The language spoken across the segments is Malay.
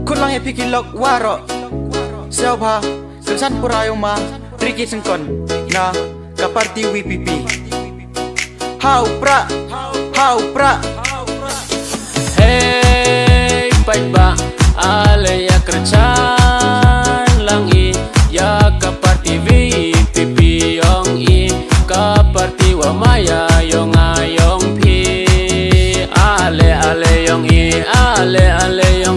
คุณลองให้พี่กินลกว่าหรอเซลพาสุสันปุรายมาริกิสังกอนนะกับปาร์ตี้วีพีพีฮาวประHey paiba ale ya kerjaan lang i ya ka party VPP yong i ka party wa maya yong ayong pi ale yong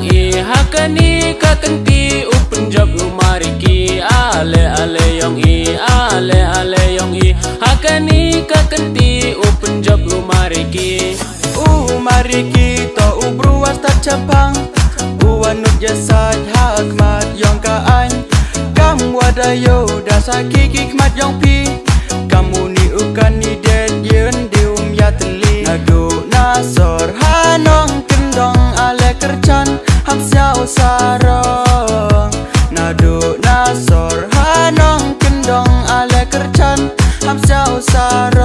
i hakani ka kanti upunjab umariki ale yong i hakani ka kanti upunjab umariki Mariki to ubruas tak Jepang Uwanut jasad hakmat yong kaan Kam wadayo dasa kiki hikmat yong pi Kamu ni ukan ni dead yun dium ya teli Nadu nasor hanong kendong ale kercan Ham siao sarong Nadu nasor hanong kendong ale kercan Ham siao sarong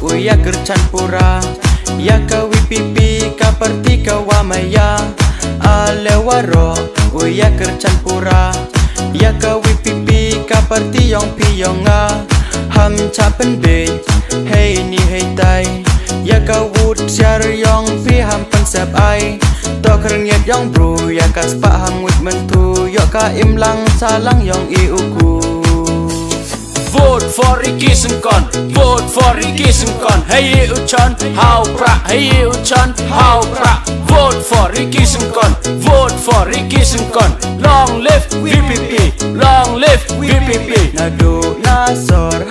Uya kercan pura ya ka WPP ka parti ka wamaya alewaro uya kercan pura ya ka WPP ka parti yong piyonga ham chapen be hey ni hey tai ya ka wut shar yong pi ham pansap ai to kreng yet yong bru ya ka spa ham wit mentu yo ka imlang salang yong I uku Vote for Ricky Sengkon, vote for Ricky Sengkon. Hey Uchon, how pra, hey Uchon, how pra. Vote for Ricky Sengkon, vote for Ricky Sengkon. Long live VPP, long live VPP. Nadu nasor